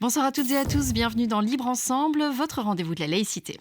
Bonsoir à toutes et à tous, bienvenue dans Libre Ensemble, votre rendez-vous de la laïcité.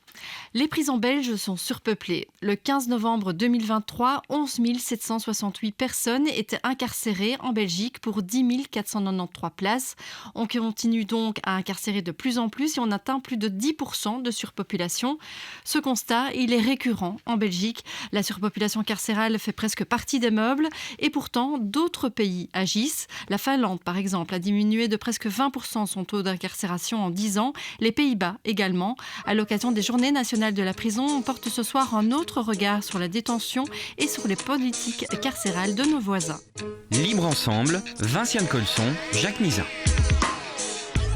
Les prisons belges sont surpeuplées. Le 15 novembre 2023, 11 768 personnes étaient incarcérées en Belgique pour 10 493 places. On continue donc à incarcérer de plus en plus et on atteint plus de 10% de surpopulation. Ce constat, il est récurrent en Belgique. La surpopulation carcérale fait presque partie des meubles et pourtant d'autres pays agissent. La Finlande, par exemple, a diminué de presque 20% son taux d'incarcération en 10 ans. Les Pays-Bas également. À l'occasion des Journées nationales de la prison, on porte ce soir un autre regard sur la détention et sur les politiques carcérales de nos voisins. Libre Ensemble, Vinciane Colson, Jacques Nizan.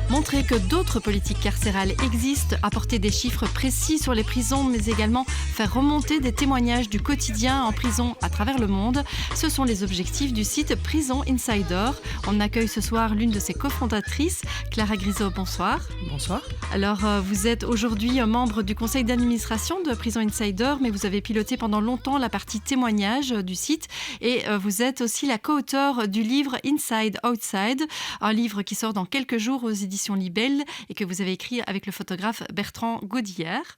Montrer que d'autres politiques carcérales existent, apporter des chiffres précis sur les prisons, mais également faire remonter des témoignages du quotidien en prison à travers le monde. Ce sont les objectifs du site Prison Insider. On accueille ce soir l'une de ses cofondatrices, Clara Grisot. Bonsoir. Bonsoir. Alors, vous êtes aujourd'hui membre du conseil d'administration de Prison Insider, mais vous avez piloté pendant longtemps la partie témoignages du site et vous êtes aussi la co-auteure du livre Inside Outside, un livre qui sort dans quelques jours aux éditions Libelle et que vous avez écrit avec le photographe Bertrand Gaudière.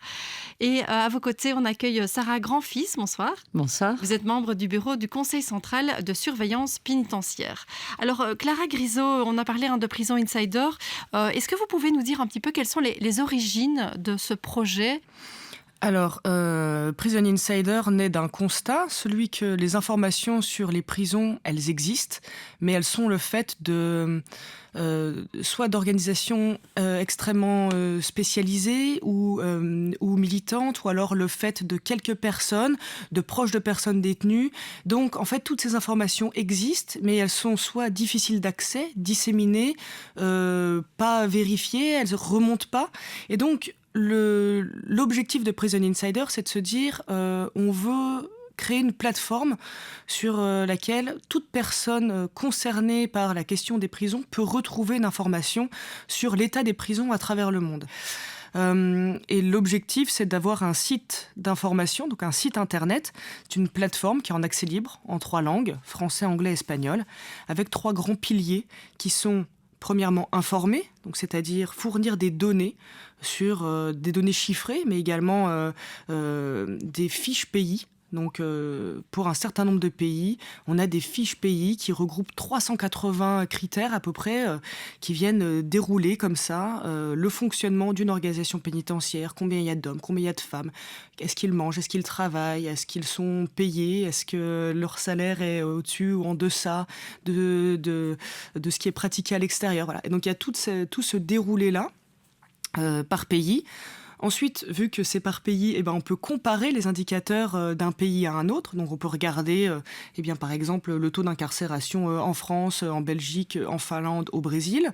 Et à vos côtés, on accueille Sarah Grandfils. Bonsoir. Bonsoir. Vous êtes membre du bureau du Conseil central de surveillance pénitentiaire. Alors, Clara Grisot, on a parlé de Prison Insider. Est-ce que vous pouvez nous dire un petit peu quelles sont les origines de ce projet ? Alors, Prison Insider naît d'un constat, celui que les informations sur les prisons, elles existent, mais elles sont le fait de soit d'organisations extrêmement spécialisées ou militantes, ou alors le fait de quelques personnes, de proches de personnes détenues. Donc, en fait, toutes ces informations existent, mais elles sont soit difficiles d'accès, disséminées, pas vérifiées, elles ne remontent pas. Et donc, l'objectif de Prison Insider, c'est de se dire on veut créer une plateforme sur laquelle toute personne concernée par la question des prisons peut retrouver une information sur l'état des prisons à travers le monde. Et l'objectif, c'est d'avoir un site d'information, donc un site internet. C'est une plateforme qui est en accès libre, en 3 langues, français, anglais, espagnol, avec 3 grands piliers qui sont premièrement informer, donc c'est-à-dire fournir des données sur des données chiffrées, mais également des fiches pays. Donc, pour un certain nombre de pays, on a des fiches pays qui regroupent 380 critères à peu près, qui viennent dérouler comme ça le fonctionnement d'une organisation pénitentiaire. Combien il y a d'hommes, combien il y a de femmes, est-ce qu'ils mangent, est-ce qu'ils travaillent, est-ce qu'ils sont payés, est-ce que leur salaire est au-dessus ou en deçà de ce qui est pratiqué à l'extérieur. Voilà. Et donc, il y a tout ce déroulé-là par pays. Ensuite, vu que c'est par pays, on peut comparer les indicateurs d'un pays à un autre. Donc, on peut regarder, par exemple, le taux d'incarcération en France, en Belgique, en Finlande, au Brésil.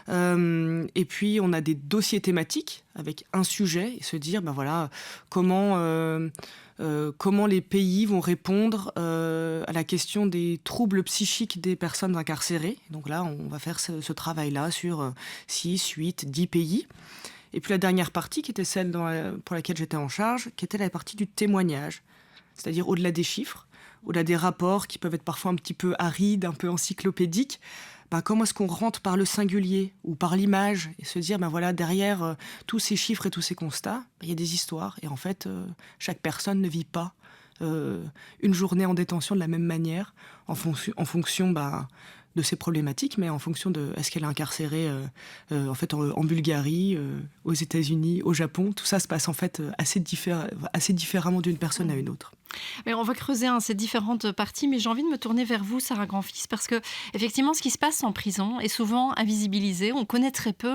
Et puis, on a des dossiers thématiques avec un sujet et se dire, comment les pays vont répondre à la question des troubles psychiques des personnes incarcérées. Donc là, on va faire ce travail-là sur 6, 8, 10 pays. Et puis la dernière partie, qui était celle pour laquelle j'étais en charge, qui était la partie du témoignage. C'est-à-dire au-delà des chiffres, au-delà des rapports qui peuvent être parfois un petit peu arides, un peu encyclopédiques, comment est-ce qu'on rentre par le singulier ou par l'image et se dire, derrière tous ces chiffres et tous ces constats, il y a des histoires. Et en fait, chaque personne ne vit pas une journée en détention de la même manière, en fonction de ses problématiques, mais en fonction de est-ce qu'elle est incarcérée en Bulgarie, aux États-Unis, au Japon. Tout ça se passe en fait assez différemment d'une personne à une autre. Mais on va creuser ces différentes parties, mais j'ai envie de me tourner vers vous, Sarah Grandfils, parce que effectivement, ce qui se passe en prison est souvent invisibilisé. On connaît très peu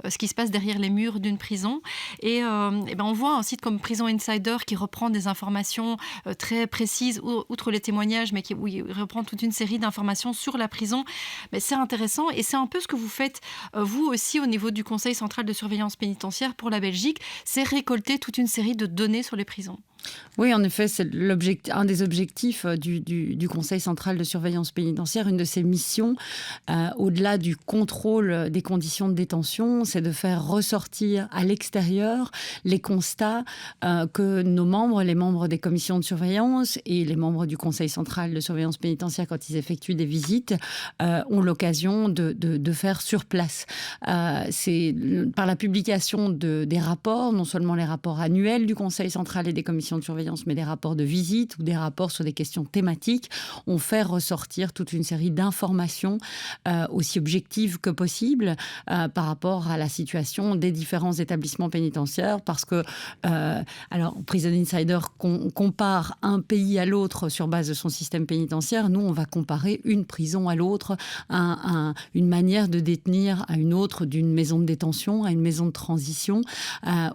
ce qui se passe derrière les murs d'une prison, et on voit un site comme Prison Insider qui reprend des informations très précises, outre les témoignages, mais où il reprend toute une série d'informations sur la prison. Mais c'est intéressant, et c'est un peu ce que vous faites vous aussi au niveau du Conseil central de surveillance pénitentiaire pour la Belgique, c'est récolter toute une série de données sur les prisons. Oui, en effet, c'est un des objectifs du Conseil central de surveillance pénitentiaire. Une de ses missions, au-delà du contrôle des conditions de détention, c'est de faire ressortir à l'extérieur les constats que nos membres, les membres des commissions de surveillance et les membres du Conseil central de surveillance pénitentiaire, quand ils effectuent des visites, ont l'occasion de faire sur place. C'est par la publication des rapports, non seulement les rapports annuels du Conseil central et des commissions de surveillance, mais des rapports de visite ou des rapports sur des questions thématiques, on fait ressortir toute une série d'informations aussi objectives que possible par rapport à la situation des différents établissements pénitentiaires, parce que alors Prison Insider compare un pays à l'autre sur base de son système pénitentiaire. Nous, on va comparer une prison à l'autre, une manière de détenir à une autre, d'une maison de détention à une maison de transition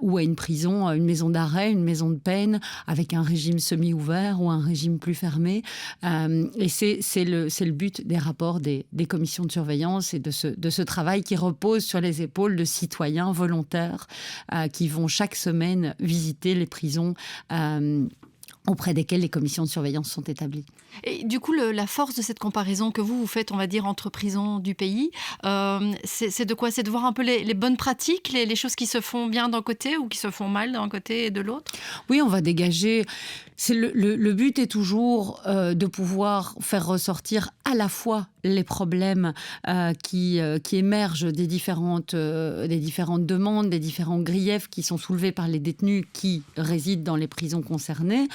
ou à une prison, une maison d'arrêt, une maison de peine, avec un régime semi-ouvert ou un régime plus fermé. Et c'est le but des rapports des commissions de surveillance et de ce travail qui repose sur les épaules de citoyens volontaires qui vont chaque semaine visiter les prisons auprès desquelles les commissions de surveillance sont établies. Et du coup, la force de cette comparaison que vous faites, on va dire, entre prisons du pays, c'est de quoi? C'est de voir un peu les bonnes pratiques, les choses qui se font bien d'un côté ou qui se font mal d'un côté et de l'autre? Oui, on va dégager... Le but est toujours de pouvoir faire ressortir à la fois les problèmes qui émergent des différentes demandes, des différents griefs qui sont soulevés par les détenus qui résident dans les prisons concernées,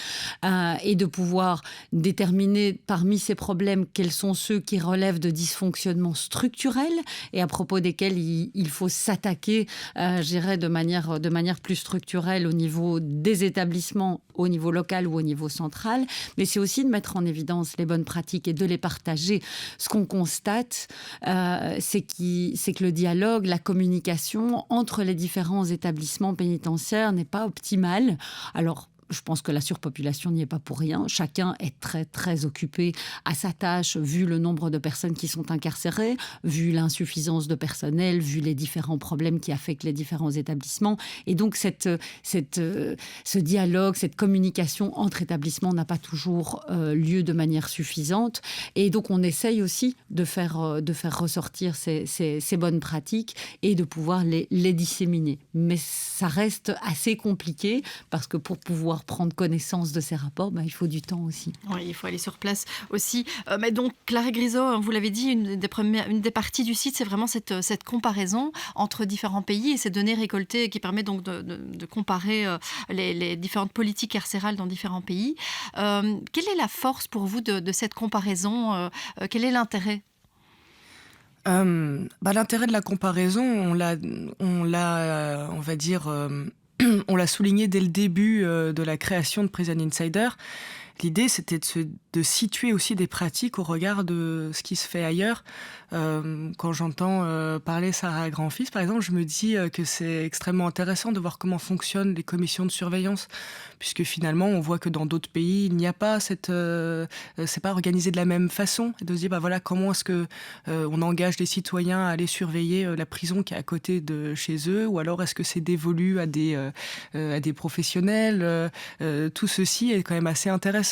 et de pouvoir déterminer parmi ces problèmes quels sont ceux qui relèvent de dysfonctionnements structurels et à propos desquels il faut s'attaquer, je dirais, de manière plus structurelle au niveau des établissements, au niveau local ou au niveau central, mais c'est aussi de mettre en évidence les bonnes pratiques et de les partager. Ce qu'on constate, c'est que le dialogue, la communication entre les différents établissements pénitentiaires n'est pas optimale. Alors, je pense que la surpopulation n'y est pas pour rien. Chacun est très, très occupé à sa tâche, vu le nombre de personnes qui sont incarcérées, vu l'insuffisance de personnel, vu les différents problèmes qui affectent les différents établissements. Et donc, ce dialogue, cette communication entre établissements n'a pas toujours lieu de manière suffisante. Et donc, on essaye aussi de faire ressortir ces bonnes pratiques et de pouvoir les disséminer. Mais ça reste assez compliqué parce que pour pouvoir prendre connaissance de ces rapports, il faut du temps aussi. Oui, il faut aller sur place aussi. Mais donc, Claire Grisot, vous l'avez dit, une des parties du site, c'est vraiment cette comparaison entre différents pays et ces données récoltées qui permet donc de comparer les différentes politiques carcérales dans différents pays. Quelle est la force pour vous de cette comparaison? Quel est l'intérêt? L'intérêt de la comparaison, on l'a, on va dire... on l'a souligné dès le début de la création de Prison Insider. L'idée, c'était de situer aussi des pratiques au regard de ce qui se fait ailleurs. Quand j'entends parler Sarah Grand-Fils, par exemple, je me dis que c'est extrêmement intéressant de voir comment fonctionnent les commissions de surveillance, puisque finalement, on voit que dans d'autres pays, il n'y a pas c'est pas organisé de la même façon. Et de se dire, voilà, comment est-ce que on engage les citoyens à aller surveiller la prison qui est à côté de chez eux, ou alors est-ce que c'est dévolu à des professionnels. Tout ceci est quand même assez intéressant.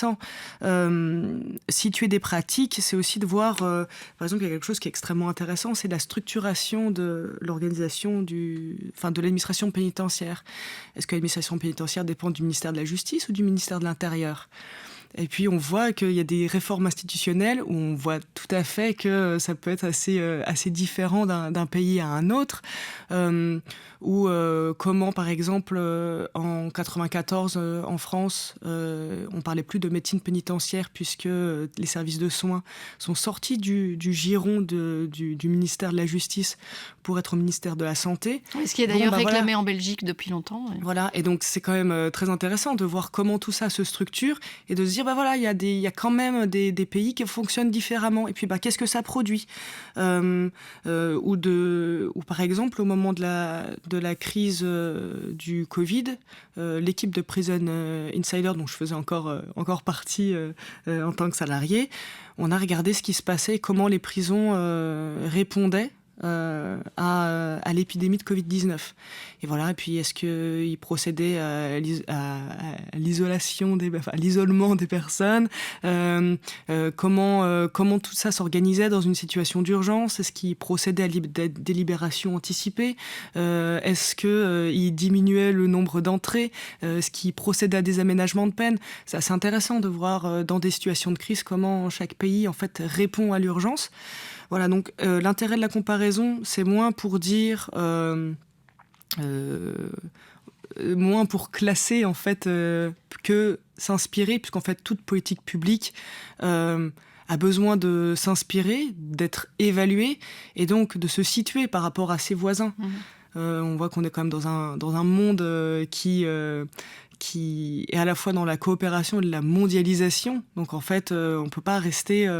Situer des pratiques, c'est aussi de voir, par exemple, il y a quelque chose qui est extrêmement intéressant, c'est la structuration de l'organisation de l'administration pénitentiaire. Est-ce que l'administration pénitentiaire dépend du ministère de la Justice ou du ministère de l'Intérieur ? Et puis on voit qu'il y a des réformes institutionnelles où on voit tout à fait que ça peut être assez différent d'un pays à un autre. Ou comment, par exemple, en 94, en France, on parlait plus de médecine pénitentiaire puisque les services de soins sont sortis du giron du ministère de la Justice pour être au ministère de la Santé. Ce qui est d'ailleurs réclamé en Belgique depuis longtemps. Ouais. Voilà, et donc c'est quand même très intéressant de voir comment tout ça se structure et de se dire, il y a quand même des pays qui fonctionnent différemment. Et puis, qu'est-ce que ça produit ? Ou par exemple, au moment de la crise du Covid, l'équipe de Prison Insider, dont je faisais encore partie en tant que salarié, on a regardé ce qui se passait et comment les prisons répondaient à l'épidémie de Covid-19. Et voilà, et puis est-ce qu'il procédait à l'isolation à l'isolement des personnes, comment tout ça s'organisait dans une situation d'urgence, est-ce qu'il procédait à des libérations anticipées, est-ce qu'il diminuait le nombre d'entrées, est-ce qu'il procédait à des aménagements de peine. C'est assez intéressant de voir dans des situations de crise comment chaque pays en fait répond à l'urgence. Voilà, donc l'intérêt de la comparaison, c'est moins pour dire, moins pour classer en fait que s'inspirer, puisqu'en fait toute politique publique a besoin de s'inspirer, d'être évaluée et donc de se situer par rapport à ses voisins. On voit qu'on est quand même dans un monde qui est à la fois dans la coopération et de la mondialisation. Donc en fait, on ne peut pas rester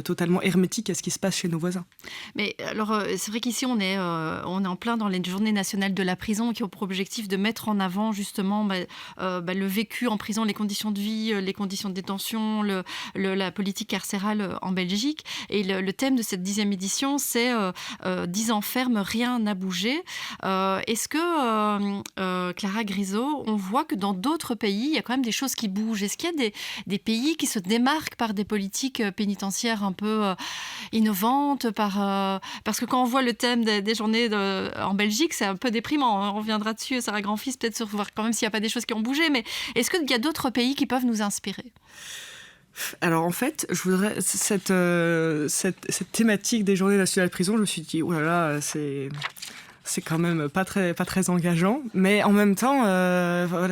totalement hermétique à ce qui se passe chez nos voisins. Mais alors, c'est vrai qu'ici, on est en plein dans les journées nationales de la prison qui ont pour objectif de mettre en avant justement le vécu en prison, les conditions de vie, les conditions de détention, la politique carcérale en Belgique. Et le thème de cette 10e édition, c'est 10 ans ferme, rien n'a bougé. Est-ce que, Clara Grisot, on voit que dans d'autres pays, il y a quand même des choses qui bougent? Est-ce qu'il y a des pays qui se démarquent par des politiques pénitentiaires un peu innovantes parce que quand on voit le thème des journées en Belgique, c'est un peu déprimant. On reviendra dessus, Sarah Grand-Fils, peut-être sur voir quand même s'il n'y a pas des choses qui ont bougé. Mais est-ce qu'il y a d'autres pays qui peuvent nous inspirer? Alors en fait, je voudrais cette thématique des journées nationales de prison, je me suis dit, oh là là, c'est quand même pas très engageant, mais en même temps,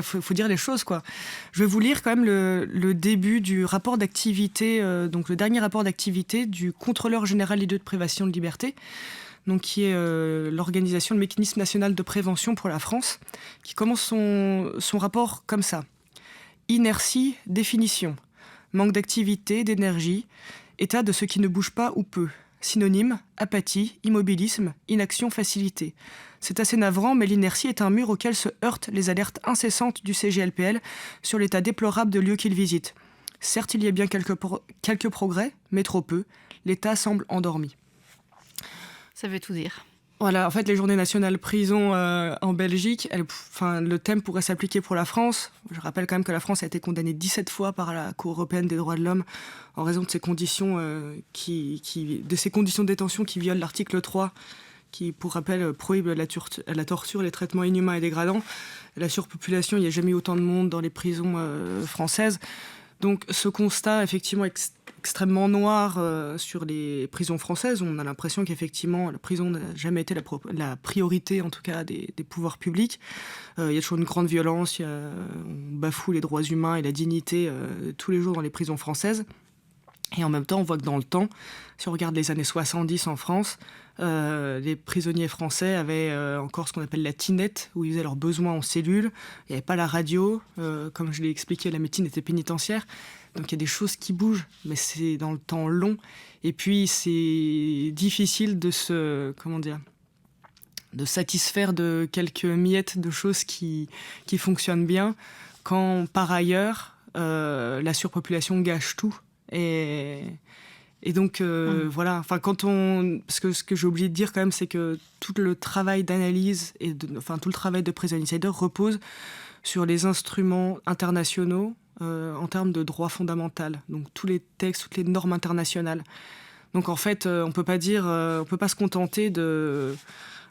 faut dire les choses, quoi. Je vais vous lire quand même le début du rapport d'activité, donc le dernier rapport d'activité du contrôleur général des lieux de privation de liberté, donc qui est l'organisation, le mécanisme national de prévention pour la France, qui commence son rapport comme ça. Inertie, définition. Manque d'activité, d'énergie, état de ce qui ne bouge pas ou peu. Synonyme, apathie, immobilisme, inaction, facilité. C'est assez navrant, mais l'inertie est un mur auquel se heurtent les alertes incessantes du CGLPL sur l'état déplorable de lieux qu'il visite. Certes, il y a bien quelques progrès, mais trop peu. L'état semble endormi. Ça veut tout dire. Voilà, en fait, les journées nationales prison en Belgique, le thème pourrait s'appliquer pour la France. Je rappelle quand même que la France a été condamnée 17 fois par la Cour européenne des droits de l'homme en raison de ces conditions, de ces conditions de détention qui violent l'article 3, qui, pour rappel, prohibe la torture, les traitements inhumains et dégradants. La surpopulation, il n'y a jamais eu autant de monde dans les prisons françaises. Donc ce constat, effectivement, extrêmement noir sur les prisons françaises. On a l'impression qu'effectivement, la prison n'a jamais été la priorité, en tout cas, des pouvoirs publics. Il y a toujours une grande violence, on bafoue les droits humains et la dignité tous les jours dans les prisons françaises. Et en même temps, on voit que dans le temps, si on regarde les années 70 en France, les prisonniers français avaient encore ce qu'on appelle la tinette, où ils faisaient leurs besoins en cellule. Il n'y avait pas la radio. Comme je l'ai expliqué, la médecine était pénitentiaire. Donc il y a des choses qui bougent, mais c'est dans le temps long. Et puis c'est difficile de satisfaire de quelques miettes de choses qui fonctionnent bien, quand par ailleurs, la surpopulation gâche tout. Et donc, voilà, parce que ce que j'ai oublié de dire quand même, c'est que tout le travail d'analyse tout le travail de Prison Insider repose sur les instruments internationaux en termes de droit fondamental. Donc, tous les textes, toutes les normes internationales. Donc, en fait, on peut pas se contenter de...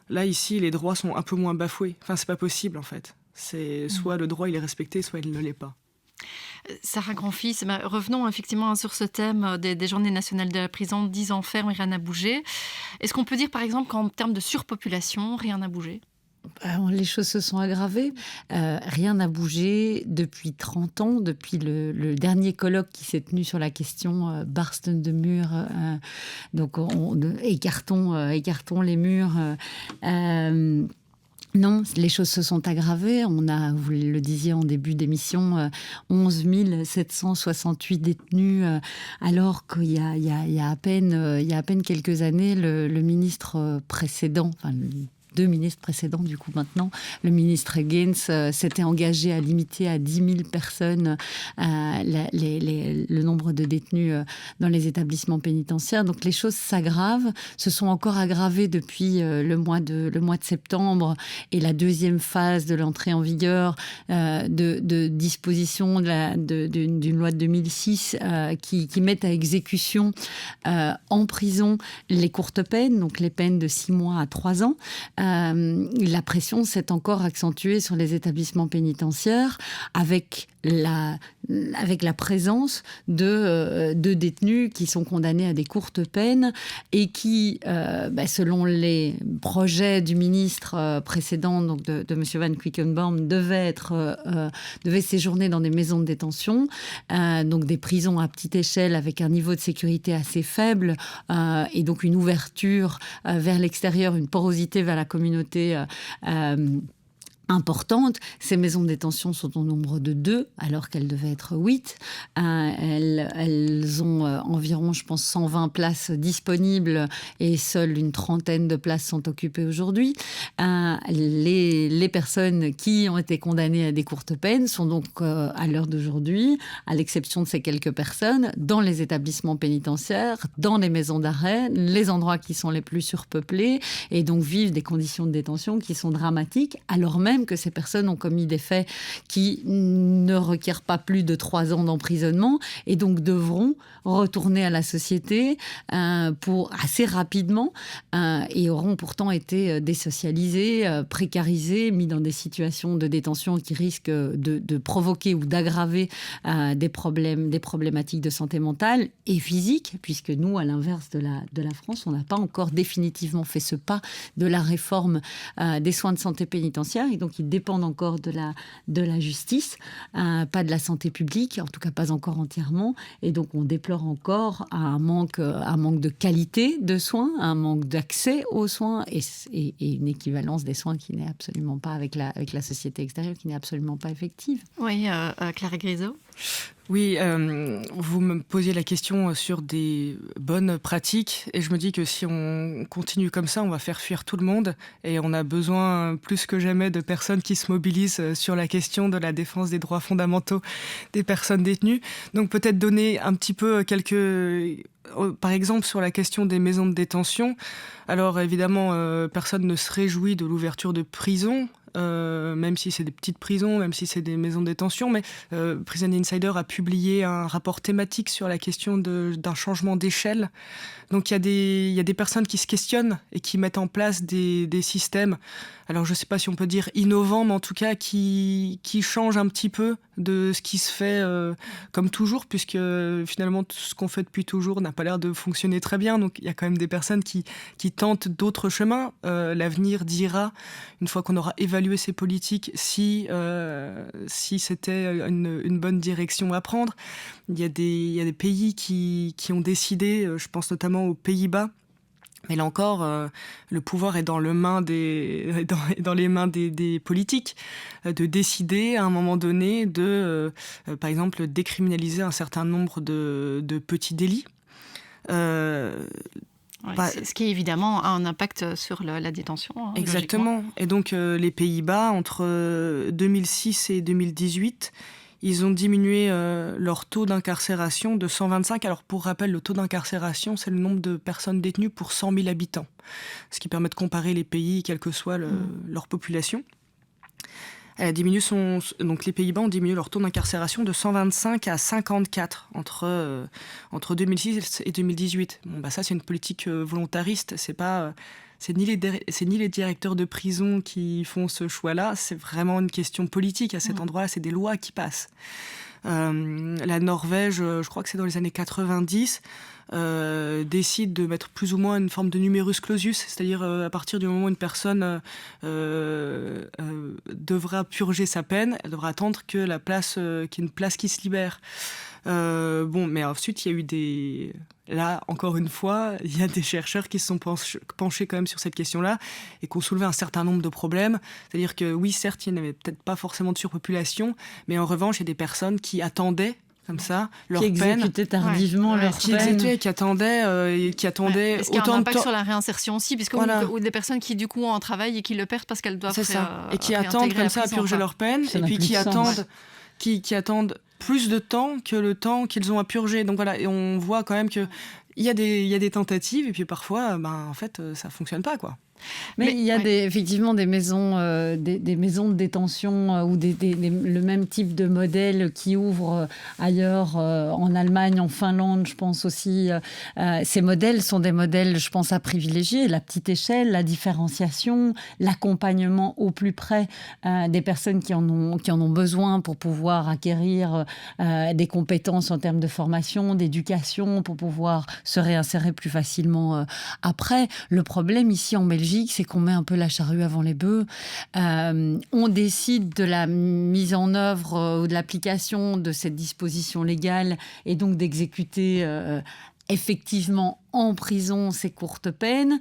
Là, ici, les droits sont un peu moins bafoués. Enfin, c'est pas possible, en fait. C'est soit le droit, il est respecté, soit il ne l'est pas. Sarah Grand-Fils, revenons effectivement sur ce thème des journées nationales de la prison, 10 ans ferme et rien n'a bougé. Est-ce qu'on peut dire par exemple qu'en termes de surpopulation, rien n'a bougé ? Les choses se sont aggravées. Rien n'a bougé depuis 30 ans, depuis le dernier colloque qui s'est tenu sur la question Barsten de murs. Donc, écartons les murs. Non, les choses se sont aggravées. On a, vous le disiez en début d'émission, 11 768 détenus, alors qu'il y a à peine quelques années, le ministre précédent, 2 ministres précédents, du coup maintenant, le ministre Gaines s'était engagé à limiter à 10 000 personnes le nombre de détenus dans les établissements pénitentiaires. Donc les choses s'aggravent, se sont encore aggravées depuis le mois de septembre et la deuxième phase de l'entrée en vigueur de dispositions d'une loi de 2006 qui mettent à exécution en prison les courtes peines, donc les peines de 6 mois à 3 ans. La pression s'est encore accentuée sur les établissements pénitentiaires avec la présence de détenus qui sont condamnés à des courtes peines et qui, selon les projets du ministre précédent, donc de M. Van Quickenborne, devaient séjourner dans des maisons de détention, donc des prisons à petite échelle avec un niveau de sécurité assez faible et donc une ouverture vers l'extérieur, une porosité vers la communauté importante. Ces maisons de détention sont au nombre de 2, alors qu'elles devaient être 8. Elles ont environ, je pense, 120 places disponibles et seule une trentaine de places sont occupées aujourd'hui. Les personnes qui ont été condamnées à des courtes peines sont donc, à l'heure d'aujourd'hui, à l'exception de ces quelques personnes, dans les établissements pénitentiaires, dans les maisons d'arrêt, les endroits qui sont les plus surpeuplés, et donc vivent des conditions de détention qui sont dramatiques, alors même que ces personnes ont commis des faits qui ne requièrent pas plus de 3 ans d'emprisonnement et donc devront retourner à la société pour assez rapidement et auront pourtant été désocialisés, précarisés, mis dans des situations de détention qui risquent de provoquer ou d'aggraver des problématiques de santé mentale et physique, puisque nous, à l'inverse de la France, on n'a pas encore définitivement fait ce pas de la réforme des soins de santé pénitentiaire, et donc ils dépendent encore de la justice, pas de la santé publique, en tout cas pas encore entièrement, et donc on déplore encore un manque de qualité de soins, un manque d'accès aux soins et une équivalence des soins qui n'est absolument pas avec la société extérieure, qui n'est absolument pas effective. Oui, Clara Grisot. Oui, vous me posiez la question sur des bonnes pratiques et je me dis que si on continue comme ça, on va faire fuir tout le monde et on a besoin plus que jamais de personnes qui se mobilisent sur la question de la défense des droits fondamentaux des personnes détenues. Donc peut-être donner un petit peu par exemple, sur la question des maisons de détention. Alors évidemment, personne ne se réjouit de l'ouverture de prisons, même si c'est des petites prisons, même si c'est des maisons de détention. Mais Prison Insider a publié un rapport thématique sur la question d'un changement d'échelle. Donc il y a des personnes qui se questionnent et qui mettent en place des systèmes, alors je ne sais pas si on peut dire innovants, mais en tout cas qui changent un petit peu de ce qui se fait comme toujours, puisque finalement tout ce qu'on fait depuis toujours n'a pas l'air de fonctionner très bien. Donc il y a quand même des personnes qui tentent d'autres chemins. L'avenir dira, une fois qu'on aura évalué ces politiques, si c'était une bonne direction à prendre. Il y a des pays qui ont décidé, je pense notamment aux Pays-Bas. Mais là encore, le pouvoir est dans les mains des politiques, de décider à un moment donné de, par exemple, décriminaliser un certain nombre de petits délits. Ce qui évidemment a un impact sur la détention. Exactement. Et donc les Pays-Bas, entre 2006 et 2018, ils ont diminué leur taux d'incarcération de 125. Alors pour rappel, le taux d'incarcération, c'est le nombre de personnes détenues pour 100 000 habitants. Ce qui permet de comparer les pays, quelle que soit leur population. Donc les Pays-Bas ont diminué leur taux d'incarcération de 125 à 54 entre 2006 et 2018. Bon, ça, c'est une politique volontariste. C'est ni les directeurs de prison qui font ce choix-là, c'est vraiment une question politique. À cet endroit-là, c'est des lois qui passent. La Norvège, je crois que c'est dans les années 90, décide de mettre plus ou moins une forme de numerus clausus, c'est-à-dire à partir du moment où une personne devra purger sa peine, elle devra attendre qu'il y ait une place qui se libère. Mais ensuite, il y a eu Là, encore une fois, il y a des chercheurs qui se sont penchés quand même sur cette question-là et qui ont soulevé un certain nombre de problèmes. C'est-à-dire que oui, certes, il n'y avait peut-être pas forcément de surpopulation, mais en revanche, il y a des personnes qui attendaient comme ça, leur qui peine. exécutaient tardivement leur Qui peine. exécutait et qui attendaient Est-ce qu'il y a autant un de impact temps. sur la réinsertion aussi, puisque Voilà. ou des personnes qui du coup ont un travail et qui le perdent parce qu'elles doivent C'est ça. Et qui réintégrer attendent la comme ça à prison, purger quoi. leur peine, Ça et n'a puis plus qui de sens. attendent, qui attendent plus de temps que le temps qu'ils ont à purger. Donc voilà, et on voit quand même que il y a des tentatives, et puis parfois, en fait, ça fonctionne pas, quoi. Mais il y a ouais. effectivement des maisons, des maisons de détention ou le même type de modèle qui ouvrent ailleurs, en Allemagne, en Finlande, je pense aussi. Ces modèles sont des modèles, je pense, à privilégier. La petite échelle, la différenciation, l'accompagnement au plus près des personnes qui en ont besoin pour pouvoir acquérir des compétences en termes de formation, d'éducation, pour pouvoir se réinsérer plus facilement après. Le problème ici en Belgique, c'est qu'on met un peu la charrue avant les bœufs. On décide de la mise en œuvre ou de l'application de cette disposition légale et donc d'exécuter effectivement en prison ces courtes peines,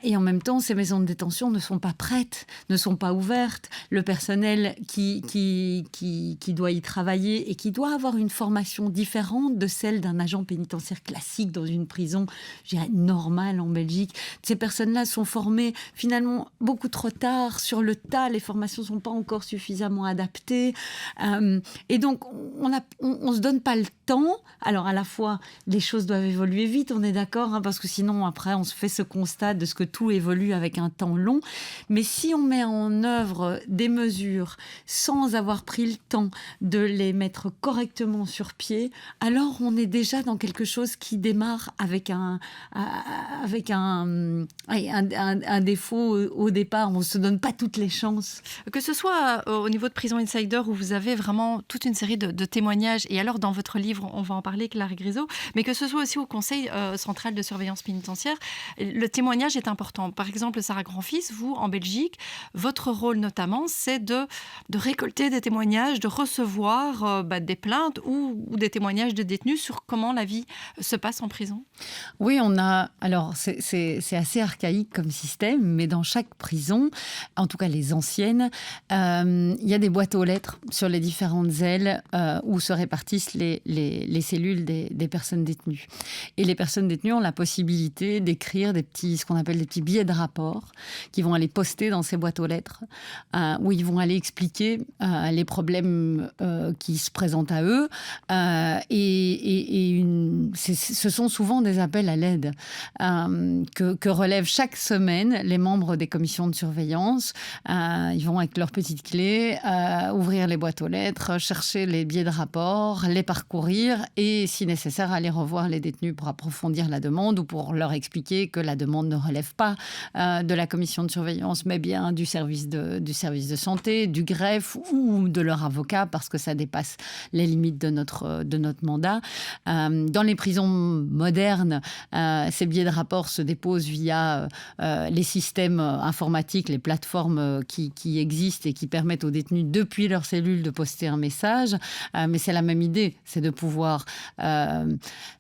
et en même temps ces maisons de détention ne sont pas prêtes, ne sont pas ouvertes. Le personnel qui doit y travailler et qui doit avoir une formation différente de celle d'un agent pénitentiaire classique dans une prison, je dirais normale en Belgique, ces personnes-là sont formées finalement beaucoup trop tard, sur le tas, les formations ne sont pas encore suffisamment adaptées, et donc on se donne pas le temps. Alors à la fois les choses doivent évoluer vite, on est d'accord, parce que sinon après on se fait ce constat de ce que tout évolue avec un temps long. Mais si on met en œuvre des mesures sans avoir pris le temps de les mettre correctement sur pied, alors on est déjà dans quelque chose qui démarre avec un défaut au départ. On ne se donne pas toutes les chances. Que ce soit au niveau de Prison Insider, où vous avez vraiment toute une série de témoignages, et alors dans votre livre, on va en parler, Claire Grisot, mais que ce soit aussi au Conseil central de surveillance pénitentiaire, le témoignage est important. Par exemple, Sarah Grandfils, vous, en Belgique, votre rôle notamment, c'est de récolter des témoignages, de recevoir des plaintes ou des témoignages de détenus sur comment la vie se passe en prison. Oui, alors c'est assez archaïque comme système, mais dans chaque prison, en tout cas les anciennes, il y a des boîtes aux lettres sur les différentes ailes où se répartissent les cellules des personnes détenues. Et les personnes détenues ont la possibilité d'écrire ce qu'on appelle des petits billets de rapport qui vont aller poster dans ces boîtes aux lettres, où ils vont aller expliquer les problèmes qui se présentent à eux. Ce sont souvent des appels à l'aide que relèvent chaque semaine les membres des commissions de surveillance. Ils vont avec leurs petites clés ouvrir les boîtes aux lettres, chercher les billets de rapport, les parcourir et, si nécessaire, aller revoir les détenus pour approfondir la demande ou pour leur expliquer que la demande ne relève pas de la commission de surveillance, mais bien du service de santé, du greffe ou de leur avocat, parce que ça dépasse les limites de notre mandat. Dans les prisons modernes, ces billets de rapport se déposent via les systèmes informatiques, les plateformes qui existent et qui permettent aux détenus, depuis leur cellule, de poster un message. Mais c'est la même idée, c'est de pouvoir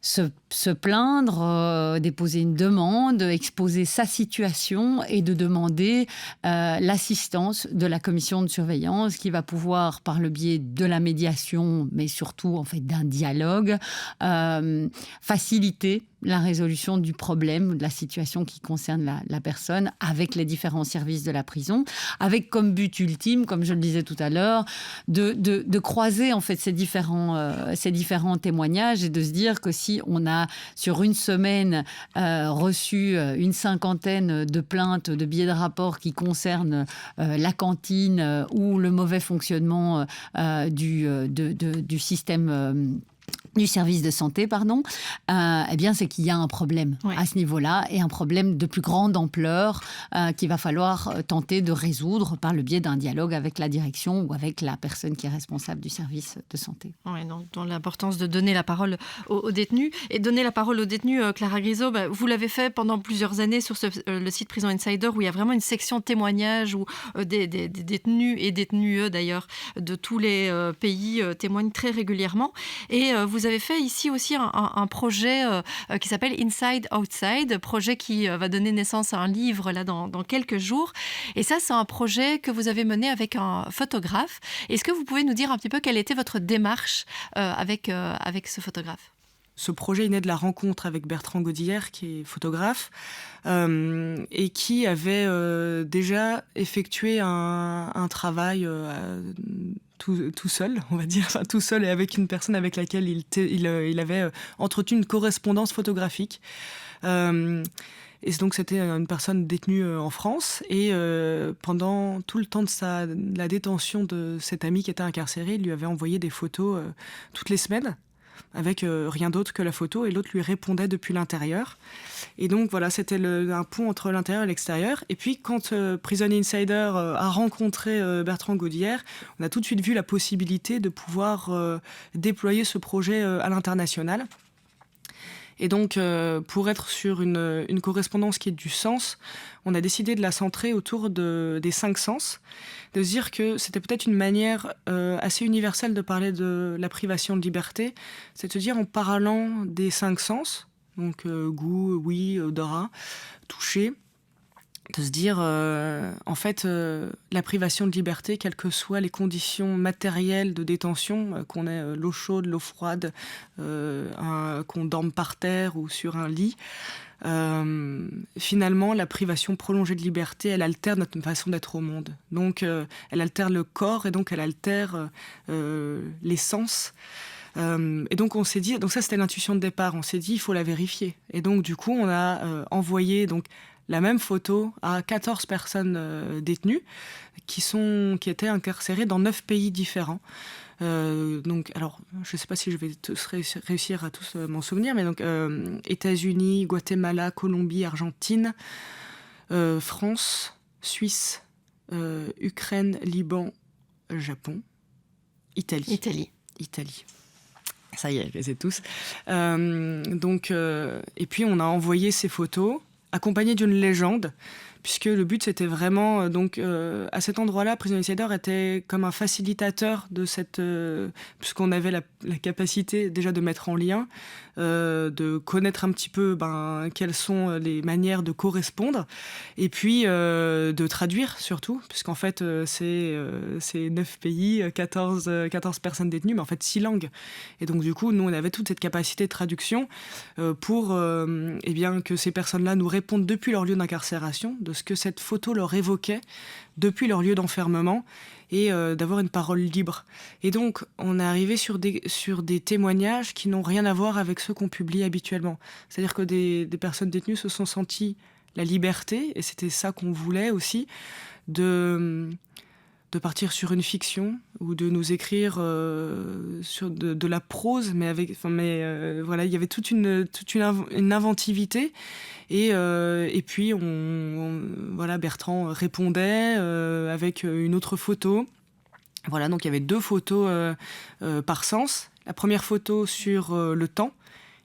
se plaindre, déposer une demande, exposer sa situation et de demander l'assistance de la commission de surveillance qui va pouvoir, par le biais de la médiation, mais surtout en fait d'un dialogue, faciliter la résolution du problème, de la situation qui concerne la personne avec les différents services de la prison, avec comme but ultime, comme je le disais tout à l'heure, de croiser en fait ces différents témoignages et de se dire que si on a sur une semaine reçu une 50aine de plaintes, de billets de rapport qui concernent la cantine ou le mauvais fonctionnement du système du service de santé, eh bien, c'est qu'il y a un problème à ce niveau-là, et un problème de plus grande ampleur qu'il va falloir tenter de résoudre par le biais d'un dialogue avec la direction ou avec la personne qui est responsable du service de santé. Oui, donc dans l'importance de donner la parole aux détenus. Et donner la parole aux détenus, Clara Grisot, vous l'avez fait pendant plusieurs années sur le site Prison Insider, où il y a vraiment une section témoignages, où des détenus et détenues, d'ailleurs, de tous les pays témoignent très régulièrement. Et vous vous avez fait ici aussi un projet qui s'appelle Inside Outside, projet qui va donner naissance à un livre là dans quelques jours. Et ça, c'est un projet que vous avez mené avec un photographe. Est-ce que vous pouvez nous dire un petit peu quelle était votre démarche avec ce photographe ? Ce projet est né de la rencontre avec Bertrand Godillère, qui est photographe, et qui avait déjà effectué un travail tout seul, on va dire, enfin tout seul et avec une personne avec laquelle il avait entretenu une correspondance photographique. Et donc c'était une personne détenue en France, et pendant tout le temps de la détention de cet ami qui était incarcéré, il lui avait envoyé des photos toutes les semaines, avec rien d'autre que la photo, et l'autre lui répondait depuis l'intérieur. Et donc voilà, c'était un pont entre l'intérieur et l'extérieur. Et puis quand Prison Insider a rencontré Bertrand Godillère, on a tout de suite vu la possibilité de pouvoir déployer ce projet à l'international. Et donc, pour être sur une correspondance qui ait du sens, on a décidé de la centrer autour des 5 sens, de se dire que c'était peut-être une manière assez universelle de parler de la privation de liberté, c'est de se dire en parlant des 5 sens, donc goût, ouïe, odorat, toucher, de se dire, en fait, la privation de liberté, quelles que soient les conditions matérielles de détention, qu'on ait l'eau chaude, l'eau froide, qu'on dorme par terre ou sur un lit, finalement, la privation prolongée de liberté, elle altère notre façon d'être au monde. Donc, elle altère le corps, et donc elle altère les sens. Et donc on s'est dit, donc ça c'était l'intuition de départ, on s'est dit il faut la vérifier. Et donc du coup on a envoyé la même photo à 14 personnes détenues qui étaient incarcérées dans 9 pays différents. Donc, alors, je ne sais pas si je vais réussir à tous m'en souvenir, mais donc États-Unis, Guatemala, Colombie, Argentine, France, Suisse, Ukraine, Liban, Japon, Italie. Ça y est, je les ai tous. Et puis on a envoyé ces photos accompagnées d'une légende, puisque le but c'était vraiment, à cet endroit-là, Prison Insider était comme un facilitateur de cette... puisqu'on avait la capacité déjà de mettre en lien, de connaître un petit peu quelles sont les manières de correspondre, et puis de traduire surtout, puisqu'en fait c'est 9 pays, 14 personnes détenues, mais en fait 6 langues. Et donc du coup, nous on avait toute cette capacité de traduction pour que ces personnes-là nous répondent depuis leur lieu d'incarcération, de ce que cette photo leur évoquait depuis leur lieu d'enfermement, et d'avoir une parole libre. Et donc, on est arrivé sur des témoignages qui n'ont rien à voir avec ceux qu'on publie habituellement. C'est-à-dire que des personnes détenues se sont senties la liberté, et c'était ça qu'on voulait aussi, de partir sur une fiction, ou de nous écrire sur de la prose, mais voilà, il y avait toute une inventivité. Et puis, voilà, Bertrand répondait avec une autre photo. Voilà, donc il y avait 2 photos par sens. La première photo sur le temps,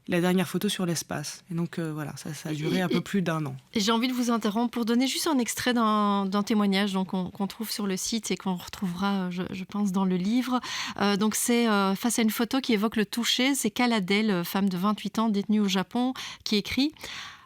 la dernière photo sur l'espace. Et donc voilà, ça a duré un peu plus d'1 an. Et j'ai envie de vous interrompre pour donner juste un extrait d'un témoignage qu'on trouve sur le site et qu'on retrouvera, je pense, dans le livre. Donc c'est face à une photo qui évoque le toucher. C'est Kaladel, femme de 28 ans détenue au Japon, qui écrit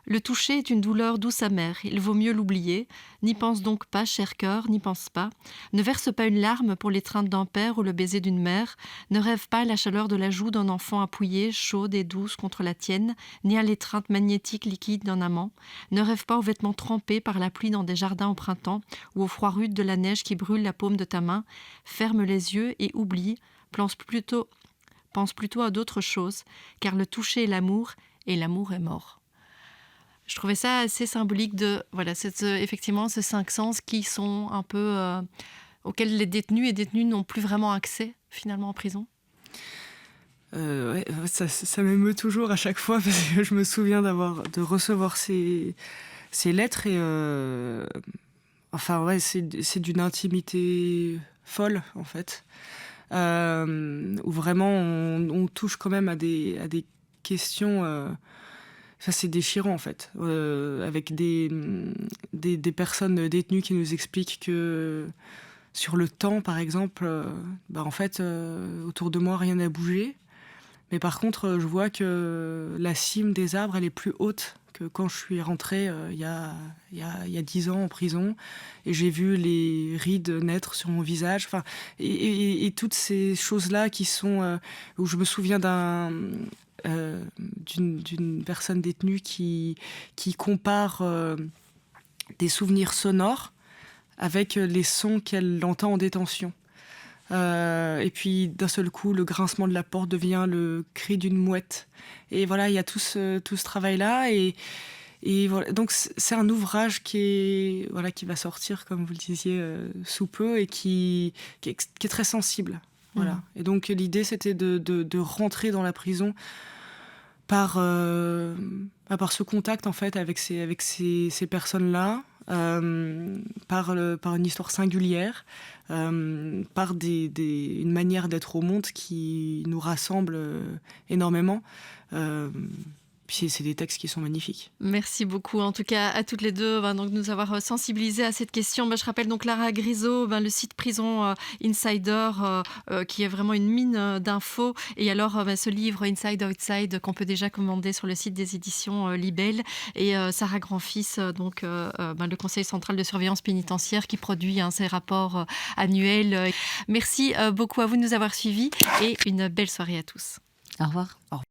« Le toucher est une douleur douce amère, il vaut mieux l'oublier. N'y pense donc pas, cher cœur, n'y pense pas. Ne verse pas une larme pour l'étreinte d'un père ou le baiser d'une mère. Ne rêve pas à la chaleur de la joue d'un enfant appuyé, chaude et douce contre la tienne, ni à l'étreinte magnétique liquide d'un amant. Ne rêve pas aux vêtements trempés par la pluie dans des jardins au printemps, ou au froid rude de la neige qui brûle la paume de ta main. Ferme les yeux et oublie, pense plutôt à d'autres choses, car le toucher est l'amour, et l'amour est mort. » Je trouvais ça assez symbolique de, voilà, effectivement, ces 5 sens qui sont un peu auxquels les détenus et détenues n'ont plus vraiment accès, finalement, en prison. Ouais, ça m'émeut toujours à chaque fois, parce que je me souviens de recevoir ces lettres, et c'est d'une intimité folle, en fait, où vraiment on touche quand même à des questions... Ça, c'est déchirant, en fait, avec des personnes détenues qui nous expliquent que sur le temps, par exemple, en fait, autour de moi, rien n'a bougé. Mais par contre, je vois que la cime des arbres, elle est plus haute que quand je suis rentrée il y a 10 ans en prison. Et j'ai vu les rides naître sur mon visage. Enfin, et toutes ces choses-là qui sont... où je me souviens d'une personne détenue qui compare des souvenirs sonores avec les sons qu'elle entend en détention. Et puis d'un seul coup, le grincement de la porte devient le cri d'une mouette. Et voilà, il y a tout ce travail-là. Et voilà. Donc c'est un ouvrage qui va sortir, comme vous le disiez, sous peu, et qui est très sensible. Voilà. Et donc l'idée, c'était de rentrer dans la prison par ce contact en fait avec ces personnes-là, par une histoire singulière, par une manière d'être au monde qui nous rassemble énormément. Puis c'est des textes qui sont magnifiques. Merci beaucoup, en tout cas à toutes les deux, donc, de nous avoir sensibilisés à cette question. Je rappelle donc Lara Grisot, le site Prison Insider, qui est vraiment une mine d'infos. Et alors ce livre Inside Outside qu'on peut déjà commander sur le site des éditions Libelle. Et Sarah Grandfils, donc le Conseil central de surveillance pénitentiaire qui produit ses rapports annuels. Merci beaucoup à vous de nous avoir suivis et une belle soirée à tous. Au revoir. Au revoir.